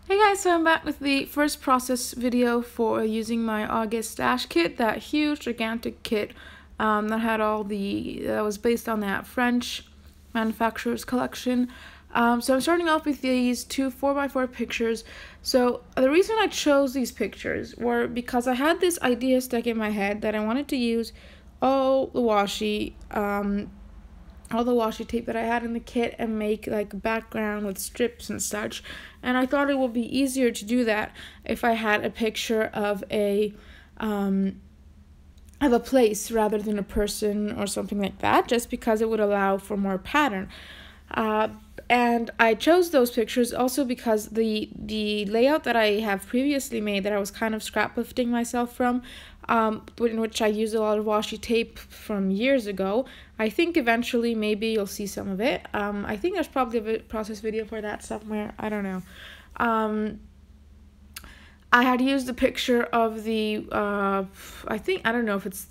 Hey guys, so I'm back with the first process video for using my August stash kit, that huge gigantic kit that had that was based on that French manufacturer's collection. So I'm starting off with these two 4x4 pictures. So the reason I chose these pictures were because I had this idea stuck in my head that I wanted to use all the washi tape that I had in the kit and make like a background with strips and such. And I thought it would be easier to do that if I had a picture of a place rather than a person or something like that, just because it would allow for more pattern. And I chose those pictures also because the layout that I have previously made, that I was kind of scraplifting myself from, in which I used a lot of washi tape from years ago. I think eventually maybe you'll see some of it. I think there's probably a process video for that somewhere. I don't know. I had used a picture of the, I don't know if it's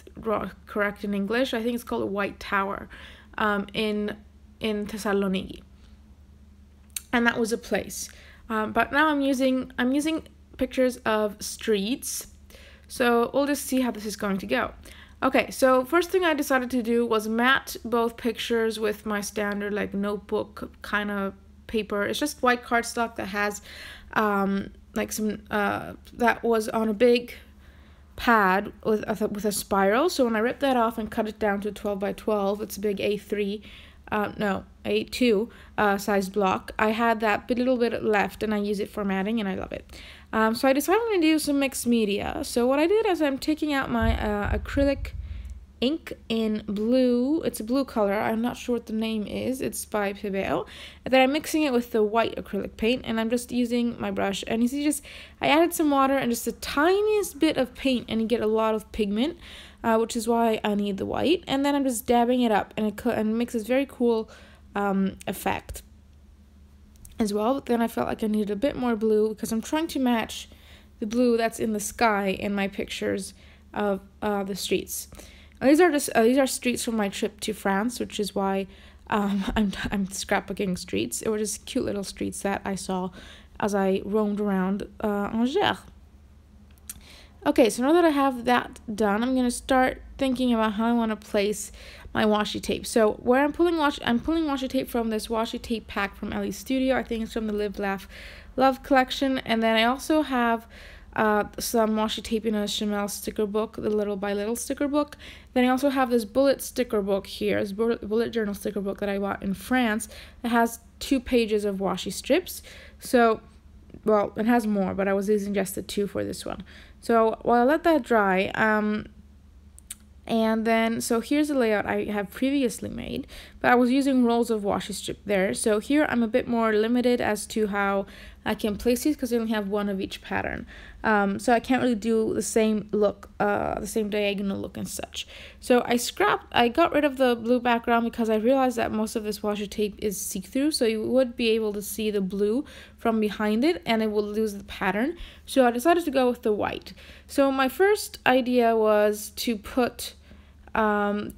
correct in English. I think it's called a White Tower in Thessaloniki. And that was a place. But now I'm using pictures of streets. So we'll just see how this is going to go. Okay, so first thing I decided to do was mat both pictures with my standard like notebook kind of paper. It's just white cardstock that has like some that was on a big pad with a spiral. So when I ripped that off and cut it down to 12 by 12, it's a big A2 sized block. I had that little bit left and I use it for matting and I love it. So I decided I'm going to do some mixed media. So what I did is I'm taking out my acrylic ink in blue. It's a blue color. I'm not sure what the name is. It's by Pebeo. And then I'm mixing it with the white acrylic paint and I'm just using my brush. And you see, I added some water and just the tiniest bit of paint and you get a lot of pigment, which is why I need the white. And then I'm just dabbing it up and it makes this very cool effect as well. But then I felt like I needed a bit more blue because I'm trying to match the blue that's in the sky in my pictures of the streets. These are streets from my trip to France, which is why I'm scrapbooking streets. They were just cute little streets that I saw as I roamed around Angers. Okay, so now that I have that done, I'm gonna start thinking about how I want to place my washi tape. So where I'm pulling washi tape from this washi tape pack from Ellie's Studio. I think it's from the Live Laugh Love collection, and then I also have some washi tape in a Chamel sticker book, the Little by Little sticker book. Then I also have this bullet sticker book here, this bullet journal sticker book that I bought in France. It has 2 pages of washi strips. So, well, it has more, but I was using just the 2 for this one. So while I let that dry, and then, so here's the layout I have previously made, but I was using rolls of washi strip there. So here I'm a bit more limited as to how I can place these because I only have 1 of each pattern. So I can't really do the same look, the same diagonal look and such. So I got rid of the blue background because I realized that most of this washi tape is see-through, so you would be able to see the blue from behind it and it will lose the pattern. So I decided to go with the white. So my first idea was to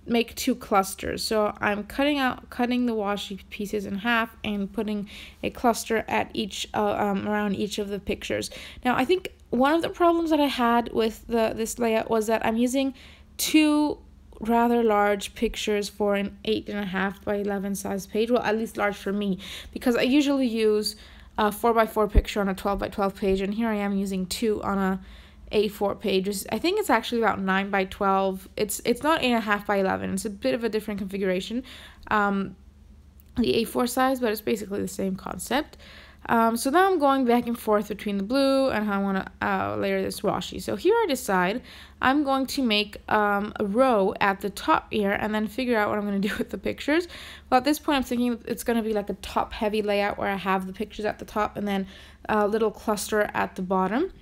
make 2 clusters. So I'm cutting the washi pieces in half and putting a cluster at each around each of the pictures. Now I think one of the problems that I had with this layout was that I'm using 2 rather large pictures for an 8.5 by 11 size page. Well, at least large for me, because I usually use a 4x4 picture on a 12 by 12 page, and here I am using 2 on a A4 pages. I think it's actually about 9 by 12. It's not 8.5 by 11. It's a bit of a different configuration, the A4 size, but it's basically the same concept. So now I'm going back and forth between the blue and how I want to layer this washi. So here I decide I'm going to make a row at the top here and then figure out what I'm going to do with the pictures. Well, at this point I'm thinking it's going to be like a top heavy layout where I have the pictures at the top and then a little cluster at the bottom.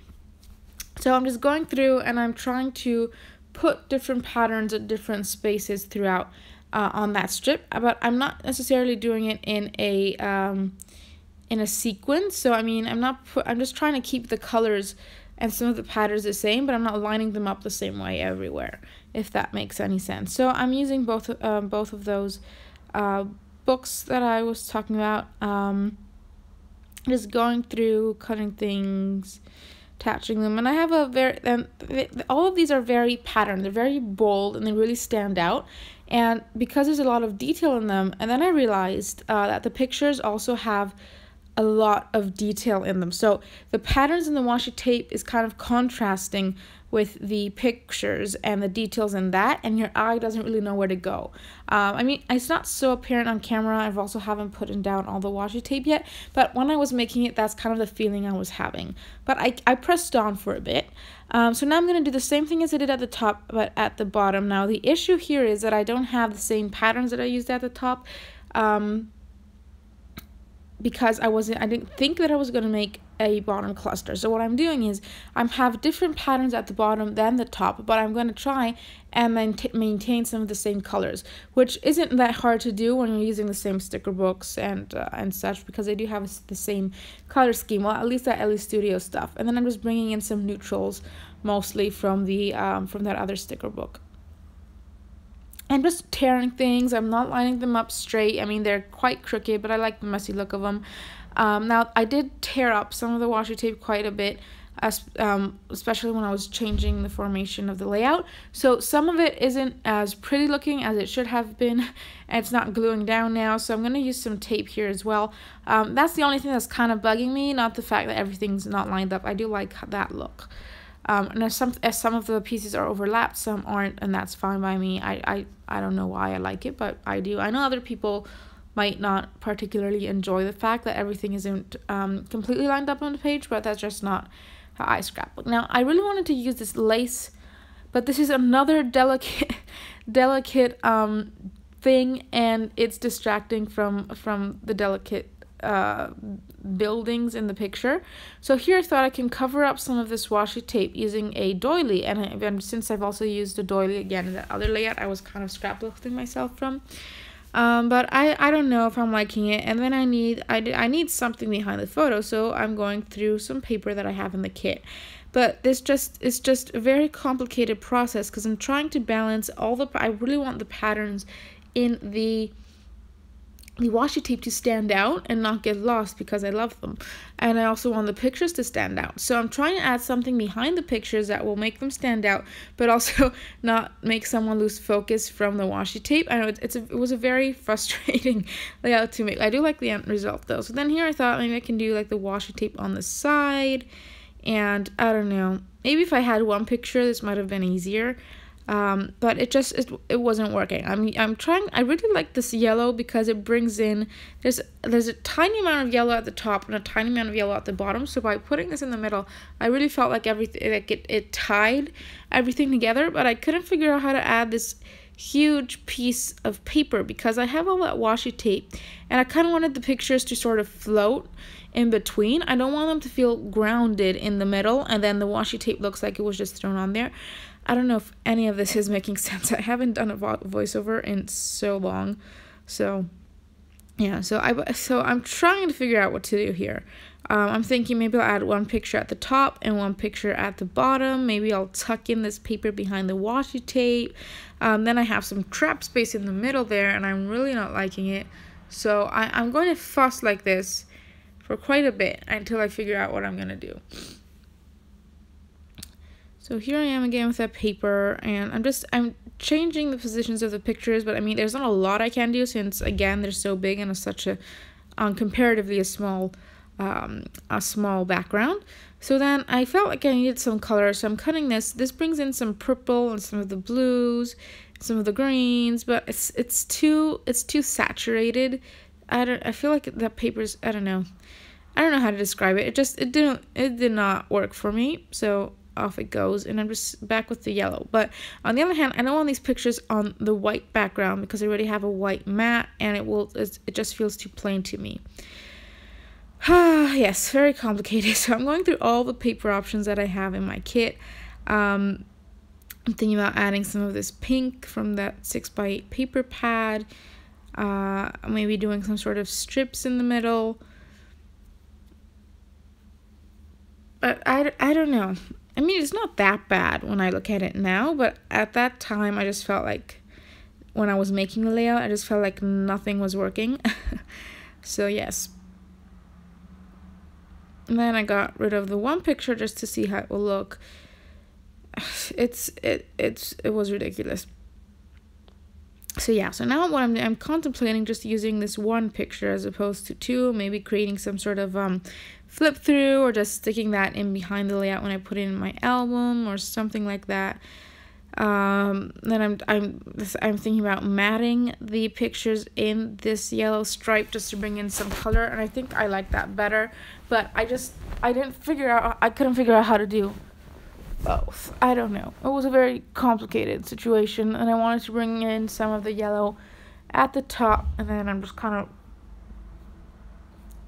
So I'm just going through and I'm trying to put different patterns at different spaces throughout on that strip, but I'm not necessarily doing it in a sequence. So I mean, I'm just trying to keep the colors and some of the patterns the same, but I'm not lining them up the same way everywhere, if that makes any sense. So I'm using both of those books that I was talking about. just going through, cutting things, attaching them. And I have a very, all of these are very patterned. They're very bold and they really stand out. And because there's a lot of detail in them, and then I realized that the pictures also have a lot of detail in them. So the patterns in the washi tape is kind of contrasting with the pictures and the details in that, and your eye doesn't really know where to go. I mean, it's not so apparent on camera. I've also haven't put down all the washi tape yet, but when I was making it, that's kind of the feeling I was having. But I pressed on for a bit. So now I'm going to do the same thing as I did at the top, but at the bottom. Now the issue here is that I don't have the same patterns that I used at the top, because I didn't think that I was going to make a bottom cluster. So what I'm doing is I have different patterns at the bottom than the top, but I'm going to try and then maintain some of the same colors, which isn't that hard to do when you're using the same sticker books and such, because they do have the same color scheme. Well, at least that LE Studio stuff. And then I'm just bringing in some neutrals, mostly from the from that other sticker book. I'm just tearing things. I'm not lining them up straight. I mean, they're quite crooked, but I like the messy look of them. Now, I did tear up some of the washi tape quite a bit, especially when I was changing the formation of the layout. So some of it isn't as pretty looking as it should have been, and it's not gluing down now. So I'm going to use some tape here as well. That's the only thing that's kind of bugging me, not the fact that everything's not lined up. I do like that look. And as some of the pieces are overlapped, some aren't, and that's fine by me. I don't know why I like it, but I do. I know other people might not particularly enjoy the fact that everything isn't completely lined up on the page, but that's just not how I scrapbook. Now, I really wanted to use this lace, but this is another delicate thing, and it's distracting from the delicate buildings in the picture. So here I thought I can cover up some of this washi tape using a doily, and since I've also used a doily again in that other layout I was kind of scrapbooking myself from, but I don't know if I'm liking it. And then I need something behind the photo, so I'm going through some paper that I have in the kit. But it's just a very complicated process because I'm trying to balance I really want the patterns in the washi tape to stand out and not get lost because I love them, and I also want the pictures to stand out. So I'm trying to add something behind the pictures that will make them stand out, but also not make someone lose focus from the washi tape. I know it was a very frustrating layout to make. I do like the end result though. So then here I thought maybe I can do like the washi tape on the side, and I don't know, maybe if I had one picture this might have been easier. But it wasn't working. I'm trying. I really like this yellow because it brings in, there's a tiny amount of yellow at the top and a tiny amount of yellow at the bottom. So by putting this in the middle, I really felt like everything, like it tied everything together. But I couldn't figure out how to add this huge piece of paper because I have all that washi tape, and I kind of wanted the pictures to sort of float in between. I don't want them to feel grounded in the middle, and then the washi tape looks like it was just thrown on there. I don't know if any of this is making sense. I haven't done a voiceover in so long, so yeah. So I'm trying to figure out what to do here. I'm thinking maybe I'll add one picture at the top and one picture at the bottom. Maybe I'll tuck in this paper behind the washi tape. Then I have some trap space in the middle there, and I'm really not liking it. So I'm going to fuss like this for quite a bit until I figure out what I'm gonna do. So here I am again with that paper, and I'm changing the positions of the pictures, but I mean there's not a lot I can do since again they're so big and it's such a comparatively a small background. So then I felt like I needed some color, so I'm cutting this. This brings in some purple and some of the blues, some of the greens, but it's too saturated. I feel like that paper's, I don't know how to describe it. It did not work for me. So off it goes, and I'm just back with the yellow. But on the other hand, I don't want these pictures on the white background because I already have a white mat, and it just feels too plain to me. Yes, very complicated. So I'm going through all the paper options that I have in my kit. I'm thinking about adding some of this pink from that 6x8 paper pad. Maybe doing some sort of strips in the middle. But I don't know. I mean, it's not that bad when I look at it now, but at that time I just felt like, when I was making the layout, I just felt like nothing was working. So yes. And then I got rid of the one picture just to see how it will look. It was ridiculous. So yeah, so now what I'm contemplating just using this one picture as opposed to two, maybe creating some sort of flip through, or just sticking that in behind the layout when I put it in my album or something like that. Then I'm thinking about matting the pictures in this yellow stripe just to bring in some color, and I think I like that better. But I couldn't figure out how to do both. I don't know. It was a very complicated situation, and I wanted to bring in some of the yellow at the top, and then I'm just kind of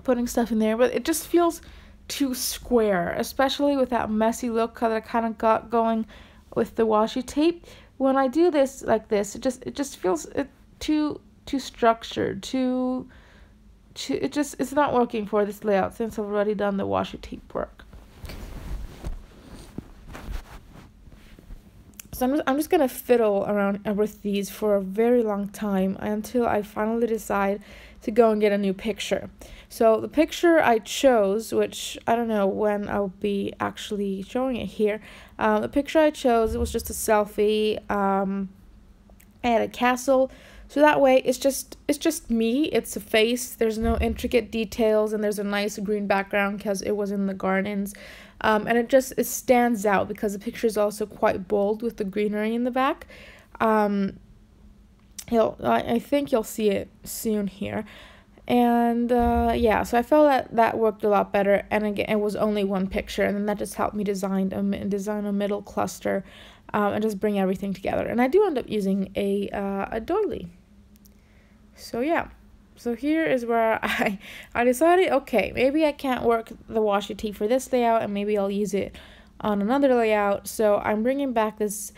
putting stuff in there, but it just feels too square, especially with that messy look that I kind of got going with the washi tape. When I do this like this, it just feels too structured, it's not working for this layout since I've already done the washi tape work. So I'm just gonna fiddle around with these for a very long time until I finally decide to go and get a new picture. So the picture I chose, which I don't know when I'll be actually showing it here, the picture I chose, it was just a selfie at a castle. So that way it's just me, it's a face, there's no intricate details, and there's a nice green background because it was in the gardens. And it stands out because the picture is also quite bold with the greenery in the back. I think you'll see it soon here. And yeah, so I felt that worked a lot better, and again, it was only one picture, and then that just helped me design a middle cluster, and just bring everything together. And I do end up using a doily. So yeah. So here is where I decided, okay, maybe I can't work the washi tape for this layout, and maybe I'll use it on another layout. So I'm bringing back this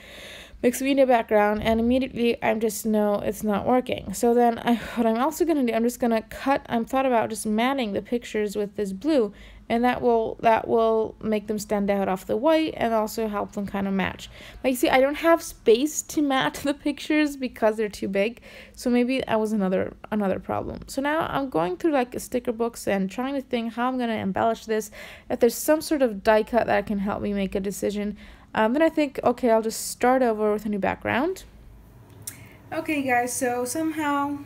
mixed media background, and immediately I just know it's not working. So then what I'm also going to do, I'm just going to I'm thought about just matting the pictures with this blue, and that will make them stand out off the white and also help them kind of match. But you see, I don't have space to mat the pictures because they're too big, so maybe that was another problem. So now I'm going through like sticker books and trying to think how I'm going to embellish this. If there's some sort of die cut that can help me make a decision, then I think, okay, I'll just start over with a new background. Okay guys, so somehow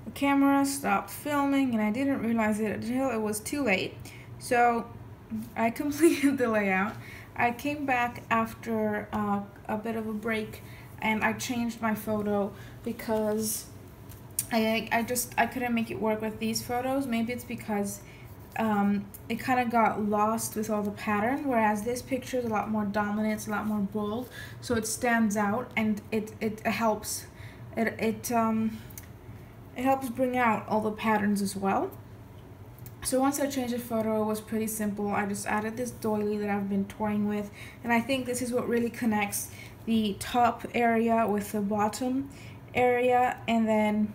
the camera stopped filming and I didn't realize it until it was too late. So I completed the layout. I came back after a bit of a break, and I changed my photo because I couldn't make it work with these photos. Maybe it's because it kind of got lost with all the pattern, whereas this picture is a lot more dominant, it's a lot more bold, so it stands out, and it helps bring out all the patterns as well. So once I changed the photo, it was pretty simple. I just added this doily that I've been toying with, and I think this is what really connects the top area with the bottom area. And then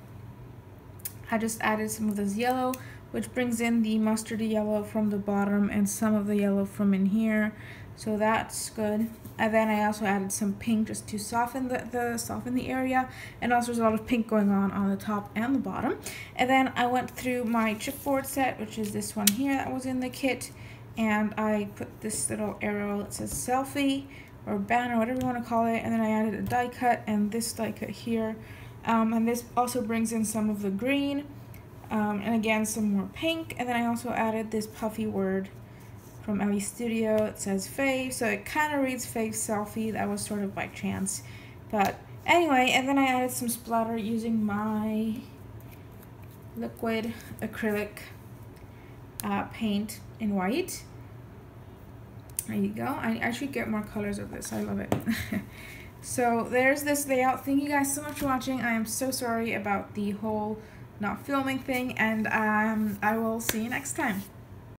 I just added some of this yellow, which brings in the mustardy yellow from the bottom and some of the yellow from in here, so that's good. And then I also added some pink just to soften the area, and also there's a lot of pink going on the top and the bottom. And then I went through my chipboard set, which is this one here that was in the kit, and I put this little arrow that says selfie or banner, whatever you want to call it, and then I added a die cut and this die cut here, and this also brings in some of the green, and again some more pink. And then I also added this puffy word from Ellie Studio. It says fave, so it kind of reads fave selfie. That was sort of by chance, but anyway. And then I added some splatter using my liquid acrylic paint in white. There you go. I should get more colors of this. I love it. So there's this layout. Thank you guys so much for watching. I am so sorry about the whole not filming thing, and I will see you next time.